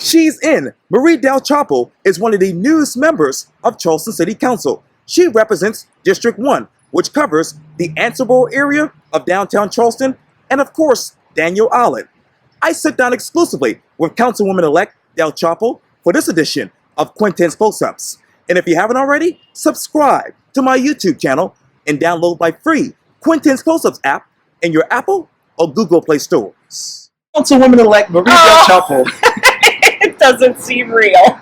She's in. Marie Delcioppo is one of the newest members of Charleston City Council. She represents District 1, which covers the Ansonborough area of downtown Charleston and, of course, Daniel Island. I sit down exclusively with Councilwoman-elect Delcioppo for this edition of Quintin's Close-Ups. And if you haven't already, subscribe to my YouTube channel and download my free Quintin's Close-Ups app in your Apple or Google Play stores. Councilwoman-elect Marie Delcioppo. It doesn't seem real.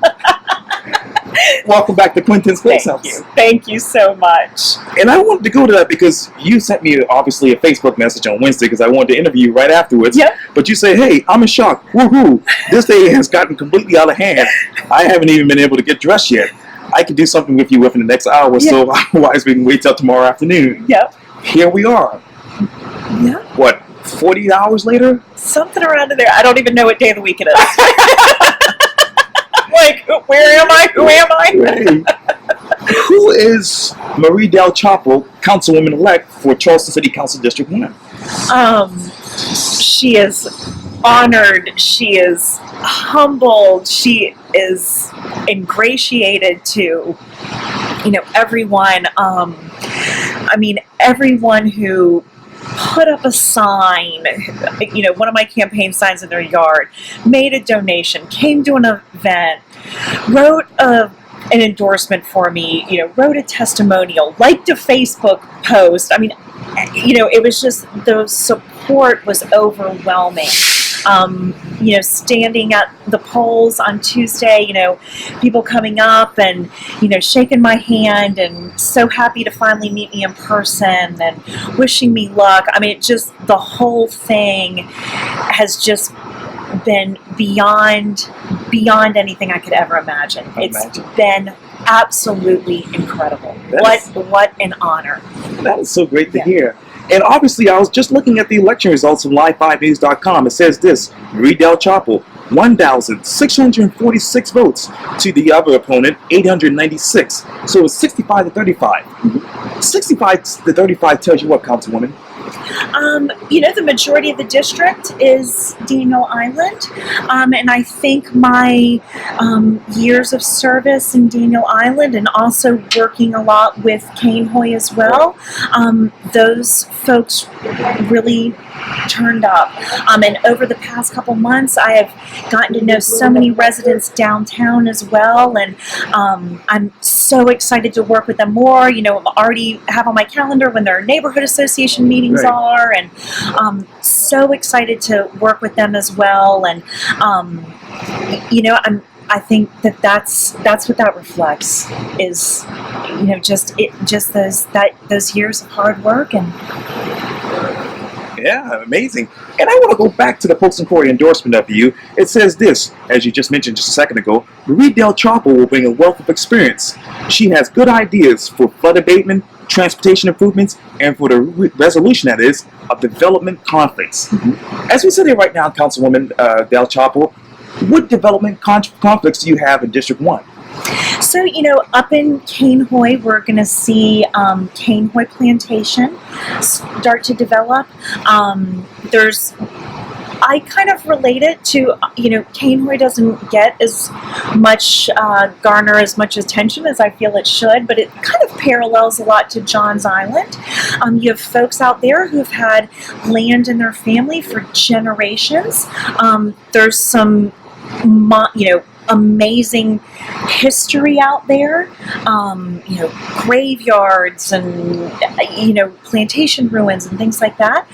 Welcome back to Quintin's Close-Ups. Thank you so much. And I wanted to go to that because you sent me, obviously, a Facebook message on Wednesday because I wanted to interview you right afterwards. Yep. But you say, hey, I'm in shock. Woohoo! This day has gotten completely out of hand. I haven't even been able to get dressed yet. I can do something with you within the next hour, so otherwise we can wait till tomorrow afternoon. Yep. Here we are. Yeah. What, 40 hours later? Something around in there. I don't even know what day of the week it is. Like, where am I? Who am I? Hey. Who is Marie Delcioppo, Councilwoman-elect for Charleston City Council District 1? She is honored. She is humbled. She is ingratiated to, everyone. I mean, everyone who put up a sign, one of my campaign signs in their yard, made a donation, came to an event, wrote an endorsement for me, wrote a testimonial, liked a Facebook post. I mean, it was just, the support was overwhelming. Standing at the polls on Tuesday, people coming up and, shaking my hand and so happy to finally meet me in person and wishing me luck. I mean, the whole thing has just been beyond anything I could ever imagine. It's been absolutely incredible. What an honor. That is so great to hear. And obviously, I was just looking at the election results from Live5News.com. It says this: Marie Delcioppo, 1,646 votes to the other opponent, 896. So it's 65 to 35. 65 to 35 tells you what, Councilwoman? The majority of the district is Daniel Island, and I think my years of service in Daniel Island and also working a lot with Cainhoy as well, those folks really turned up. And over the past couple months, I have gotten to know so many residents downtown as well, and I'm so excited to work with them more. I already have on my calendar when their neighborhood association meetings are, and so excited to work with them as well. And I think that's what that reflects is, those years of hard work. And yeah, amazing. And I want to go back to the Post Inquiry endorsement of you. It says this, as you just mentioned just a second ago: Marie Delcioppo will bring a wealth of experience. She has good ideas for flood abatement, transportation improvements, and for the resolution, that is, of development conflicts. As we sit here right now, Councilwoman Delcioppo, what development conflicts do you have in District 1? So, up in Cainhoy, we're going to see Cainhoy Plantation start to develop. I kind of relate it to, Cainhoy doesn't get as much, garner as much attention as I feel it should, but it kind of parallels a lot to Johns Island. You have folks out there who've had land in their family for generations. There's some, amazing history out there, graveyards and, plantation ruins and things like that.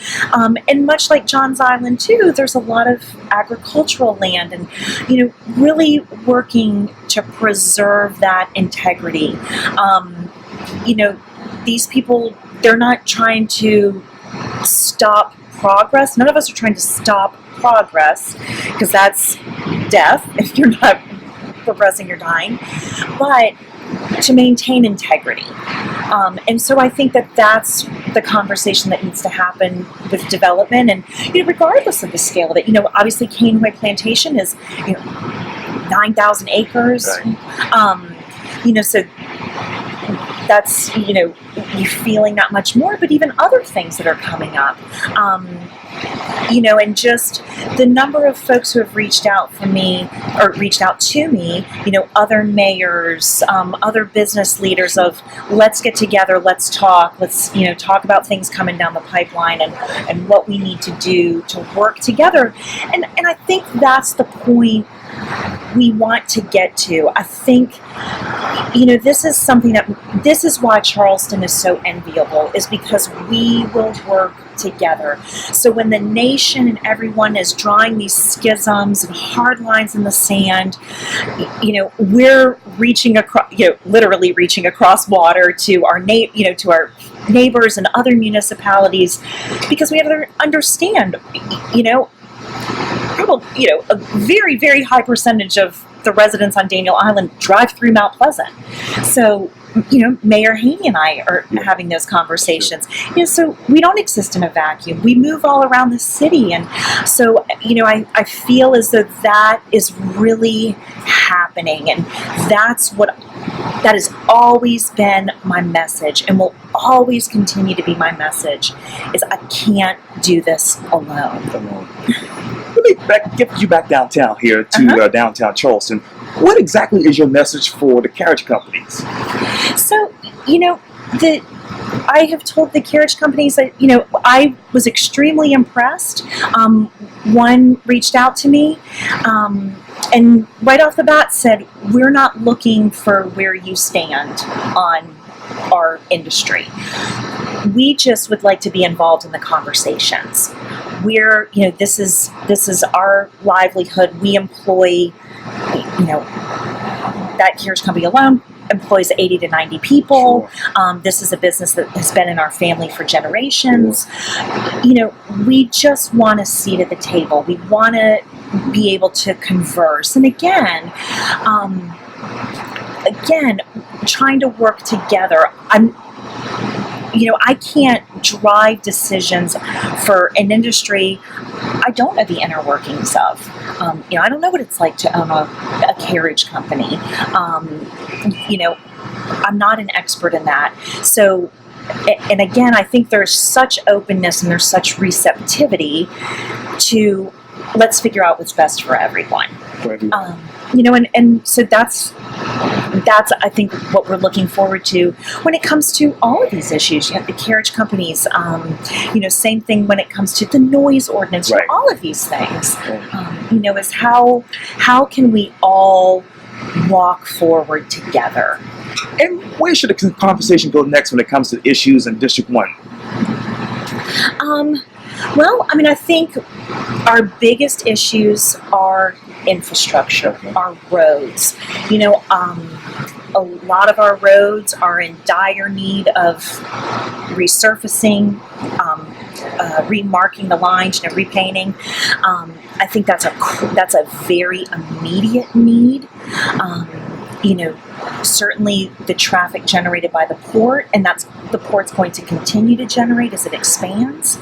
And much like Johns Island too, there's a lot of agricultural land and, really working to preserve that integrity. These people, they're not trying to stop progress. None of us are trying to stop progress, because that's death. If you're not progressing, you're dying. But to maintain integrity. And so I think that's the conversation that needs to happen with development, and regardless of the scale of it. Obviously Cainhoy Plantation is 9,000 acres. Right. So that's, you feeling that much more, but even other things that are coming up. And just the number of folks who have reached out to me, other mayors, other business leaders of, let's get together, let's talk, talk about things coming down the pipeline and what we need to do to work together. And I think that's the point we want to get to. I think, this is why Charleston is so enviable, is because we will work together. So when the nation and everyone is drawing these schisms and hard lines in the sand, we're reaching across, literally reaching across water to our to our neighbors and other municipalities, because we have to understand, probably, a very, very high percentage of the residents on Daniel Island drive through Mount Pleasant. So, Mayor Haney and I are having those conversations. So we don't exist in a vacuum. We move all around the city. And so, I feel as though that is really happening. And that has always been my message and will always continue to be my message, is I can't do this alone. Let me get you back downtown here to downtown Charleston. What exactly is your message for the carriage companies? So, I have told the carriage companies that, I was extremely impressed. One reached out to me and right off the bat said, we're not looking for where you stand on our industry. We just would like to be involved in the conversations. We're, this is our livelihood. We employ, that carriage company alone employs 80 to 90 people. Sure. This is a business that has been in our family for generations. We just want a seat at the table. We want to be able to converse. And again, trying to work together. I can't drive decisions for an industry I don't know the inner workings of. I don't know what it's like to own a carriage company. I'm not an expert in that. So, and again, I think there's such openness and there's such receptivity to, let's figure out what's best for everyone. And so that's I think what we're looking forward to when it comes to all of these issues. You have the carriage companies, same thing when it comes to the noise ordinance, right. All of these things, is how can we all walk forward together? And where should the conversation go next when it comes to issues in District 1? I think our biggest issues are infrastructure, our roads. A lot of our roads are in dire need of resurfacing, remarking the lines, repainting. I think that's a very immediate need. Certainly the traffic generated by the port, and the port's going to continue to generate as it expands,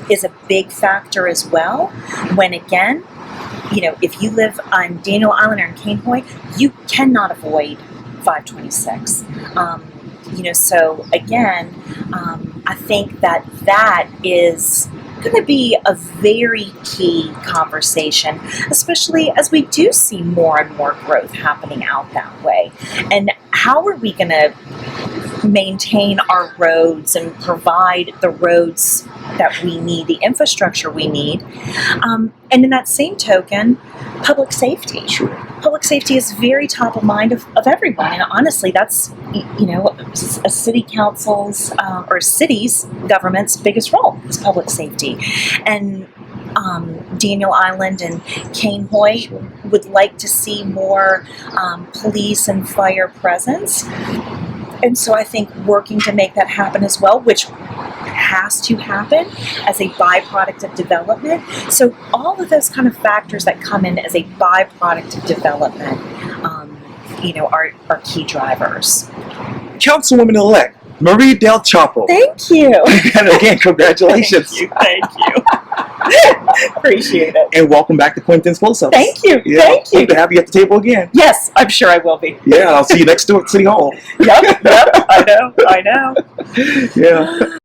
is a big factor as well. When again, if you live on Daniel Island or in Cainhoy, you cannot avoid 526. So again, I think that is going to be a very key conversation, especially as we do see more and more growth happening out that way. And how are we going to maintain our roads and provide the roads that we need, the infrastructure we need? And in that same token, public safety. Sure. Public safety is very top of mind of everyone. And honestly, that's, a city council's or city's government's biggest role is public safety. And Daniel Island and Cainhoy would like to see more police and fire presence. And so I think working to make that happen as well, which has to happen as a byproduct of development. So all of those kind of factors that come in as a byproduct of development, are key drivers. Councilwoman-elect Marie Delcioppo. Thank you. And again, congratulations. Thank you. Appreciate it. And welcome back to Quintin's Close-Ups. Thank you. Yeah, Thank you. hope to have you at the table again. Yes, I'm sure I will be. Yeah, I'll see you next door at City Hall. Yep, I know. Yeah.